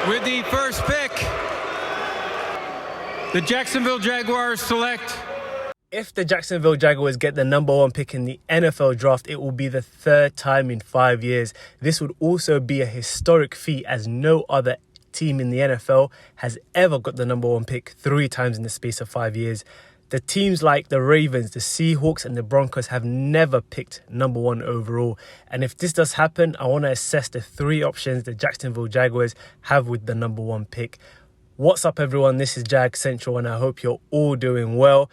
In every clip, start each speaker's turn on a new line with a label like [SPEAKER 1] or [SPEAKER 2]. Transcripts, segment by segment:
[SPEAKER 1] With the first pick, the Jacksonville Jaguars select.
[SPEAKER 2] If the Jacksonville Jaguars get the number 1 pick in the NFL draft, it will be the 3rd time in 5 years. This would also be a historic feat, as no other team in the NFL has ever got the number 1 pick 3 times in the space of 5 years. The teams like the Ravens, the Seahawks and the Broncos have never picked number 1 overall. And if this does happen, I want to assess the 3 options the Jacksonville Jaguars have with the number 1 pick. What's up, everyone? This is Jag Central and I hope you're all doing well.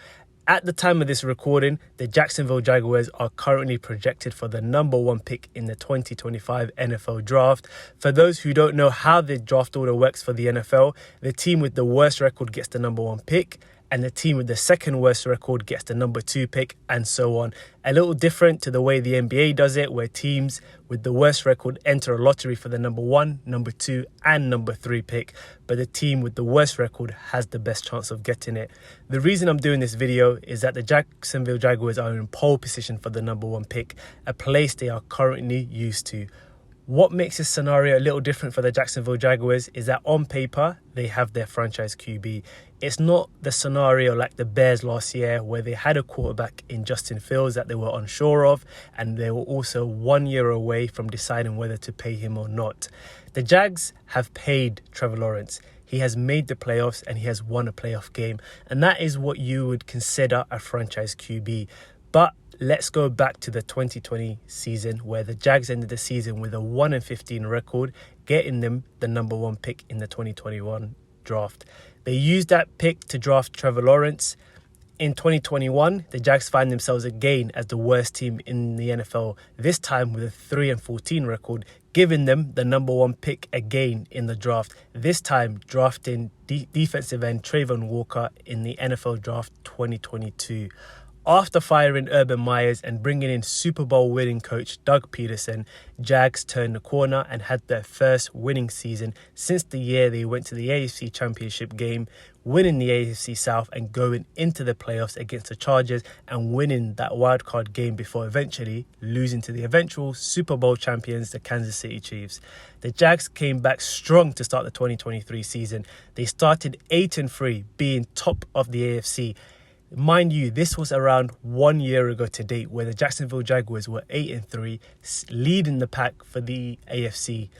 [SPEAKER 2] At the time of this recording, the Jacksonville Jaguars are currently projected for the number 1 pick in the 2025 NFL Draft. For those who don't know how the draft order works for the NFL, the team with the worst record gets the number 1 pick, and the team with the second worst record gets the number 2 pick, and so on. A little different to the way the NBA does it, where teams with the worst record enter a lottery for the number 1, number 2, and number 3 pick, but the team with the worst record has the best chance of getting it. The reason I'm doing this video is that the Jacksonville Jaguars are in pole position for the number 1 pick, a place they are currently used to. What makes this scenario a little different for the Jacksonville Jaguars is that on paper, they have their franchise QB. It's not the scenario like the Bears last year, where they had a quarterback in Justin Fields that they were unsure of, and they were also 1 year away from deciding whether to pay him or not. The Jags have paid Trevor Lawrence. He has made the playoffs and he has won a playoff game, and that is what you would consider a franchise QB. But let's go back to the 2020 season, where the Jags ended the season with a 1-15 record, getting them the number 1 pick in the 2021 draft. They used that pick to draft Trevor Lawrence. In 2021, the Jags find themselves again as the worst team in the NFL, this time with a 3-14 record, giving them the number 1 pick again in the draft, this time drafting defensive end Trayvon Walker in the NFL Draft 2022. After firing Urban Myers and bringing in Super Bowl winning coach Doug Peterson, Jags turned the corner and had their first winning season since the year they went to the AFC Championship game, winning the AFC South and going into the playoffs against the Chargers and winning that wildcard game before eventually losing to the eventual Super Bowl champions, the Kansas City Chiefs. The Jags came back strong to start the 2023 season. They started 8-3, being top of the AFC. Mind you, this was around 1 year ago to date, where the Jacksonville Jaguars were 8-3, leading the pack for the AFC.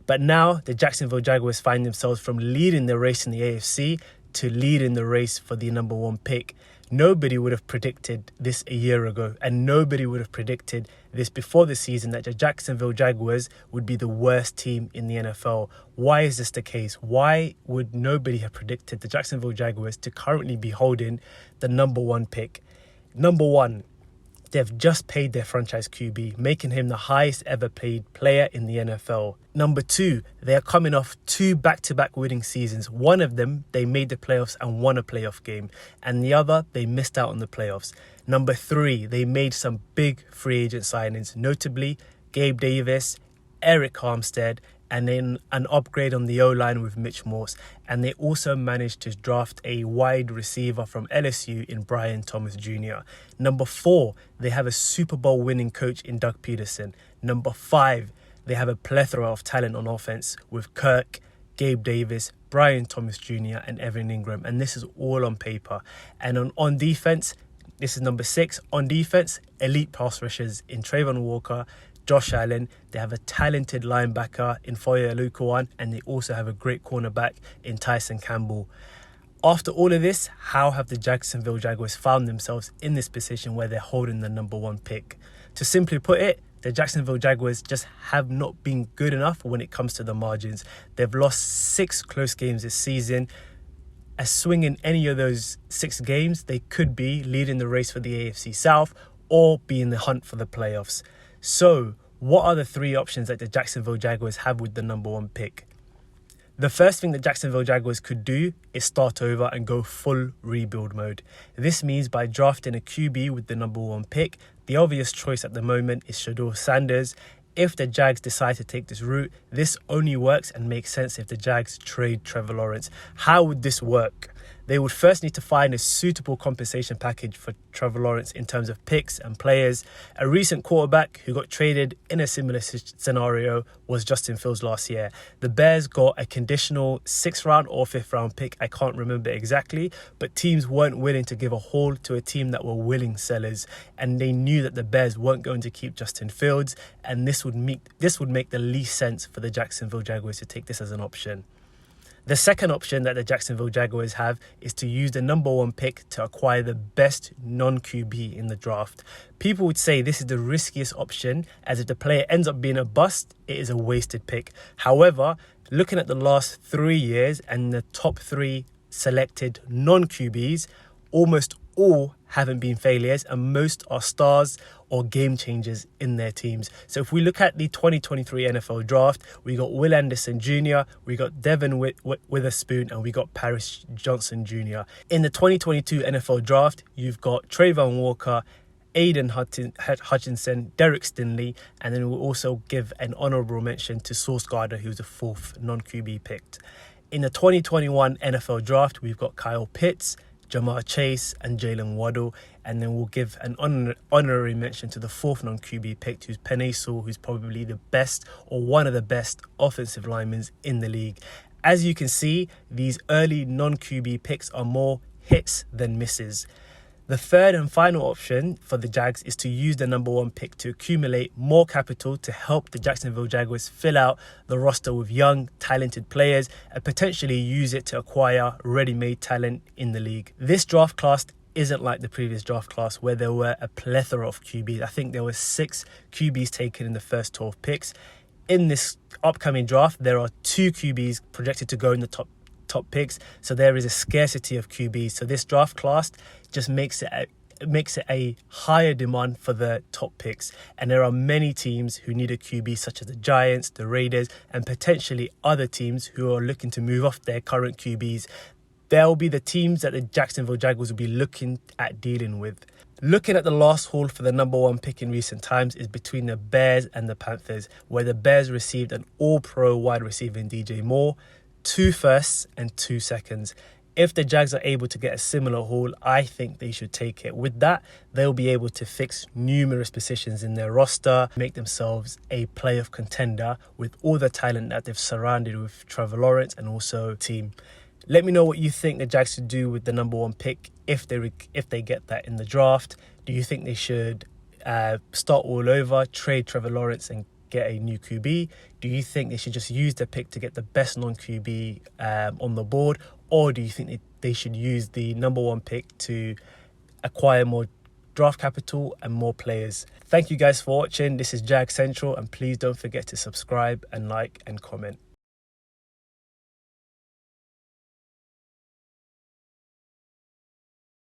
[SPEAKER 2] But now the Jacksonville Jaguars find themselves from leading the race in the AFC to leading the race for the number 1 pick. Nobody would have predicted this a year ago, and nobody would have predicted this before the season, that the Jacksonville Jaguars would be the worst team in the NFL. Why is this the case? Why would nobody have predicted the Jacksonville Jaguars to currently be holding the number 1 pick? Number 1, they've just paid their franchise QB, making him the highest ever paid player in the NFL. Number 2, they are coming off 2 back-to-back winning seasons. One of them, they made the playoffs and won a playoff game, and the other, they missed out on the playoffs. Number 3, they made some big free agent signings, notably Gabe Davis, Eric Armstead, and then an upgrade on the O-line with Mitch Morse. And they also managed to draft a wide receiver from LSU in Brian Thomas Jr. Number 4, they have a Super Bowl winning coach in Doug Peterson. Number 5, they have a plethora of talent on offense with Kirk, Gabe Davis, Brian Thomas Jr. and Evan Ingram. And this is all on paper. And on defense, this is number 6. On defense, elite pass rushers in Trayvon Walker, Josh Allen. They have a talented linebacker in Foye Oluokun, and they also have a great cornerback in Tyson Campbell. After all of this, how have the Jacksonville Jaguars found themselves in this position where they're holding the number 1 pick? To simply put it, the Jacksonville Jaguars just have not been good enough when it comes to the margins. They've lost 6 close games this season. A swing in any of those 6 games, they could be leading the race for the AFC South or be in the hunt for the playoffs. So, what are the 3 options that the Jacksonville Jaguars have with the number 1 pick? The first thing the Jacksonville Jaguars could do is start over and go full rebuild mode. This means by drafting a QB with the number 1 pick, the obvious choice at the moment is Shedeur Sanders. If the Jags decide to take this route, this only works and makes sense if the Jags trade Trevor Lawrence. How would this work? They would first need to find a suitable compensation package for Trevor Lawrence in terms of picks and players. A recent quarterback who got traded in a similar scenario was Justin Fields last year. The Bears got a conditional 6th round or 5th round pick, I can't remember exactly, but teams weren't willing to give a haul to a team that were willing sellers, and they knew that the Bears weren't going to keep Justin Fields, and this would make the least sense for the Jacksonville Jaguars to take this as an option. The second option that the Jacksonville Jaguars have is to use the number 1 pick to acquire the best non-QB in the draft. People would say this is the riskiest option, as if the player ends up being a bust, it is a wasted pick. However, looking at the last 3 years and the top 3 selected non-QBs, almost all haven't been failures, and most are stars or game changers in their teams. So if we look at the 2023 NFL draft, we got Will Anderson Jr., we got Devin Witherspoon, and we got Paris Johnson Jr. In the 2022 NFL draft, you've got Trayvon Walker, Aiden Hutchinson, Derek Stingley, and then we'll also give an honorable mention to Sauce Gardner, who's the 4th non-QB picked. In the 2021 NFL draft, we've got Kyle Pitts, Jamar Chase and Jalen Waddle, and then we'll give an honorary mention to the 4th non-QB picked, who's Penei Sewell, who's probably the best or one of the best offensive linemen in the league. As you can see, these early non-QB picks are more hits than misses. The third and final option for the Jags is to use the number 1 pick to accumulate more capital to help the Jacksonville Jaguars fill out the roster with young, talented players and potentially use it to acquire ready-made talent in the league. This draft class isn't like the previous draft class where there were a plethora of QBs. I think there were 6 QBs taken in the first 12 picks. In this upcoming draft, there are 2 QBs projected to go in the top picks, so there is a scarcity of QBs. So this draft class just makes it a higher demand for the top picks, and there are many teams who need a QB, such as the Giants, the Raiders, and potentially other teams who are looking to move off their current QBs. There will be the teams that the Jacksonville Jaguars will be looking at dealing with. Looking at the last haul for the number 1 pick in recent times is between the Bears and the Panthers, where the Bears received an all-pro wide receiver in DJ Moore, 2 firsts and 2 seconds. If the Jags are able to get a similar haul, I think they should take it. With that, they'll be able to fix numerous positions in their roster, make themselves a playoff contender with all the talent that they've surrounded with Trevor Lawrence and also team. Let me know what you think the Jags should do with the number 1 pick if they get that in the draft. Do you think they should start all over, trade Trevor Lawrence and get a new QB? Do you think they should just use the pick to get the best non-QB on the board? Or do you think they should use the number 1 pick to acquire more draft capital and more players? Thank you guys for watching. This is Jag Central, and please don't forget to subscribe and like and comment.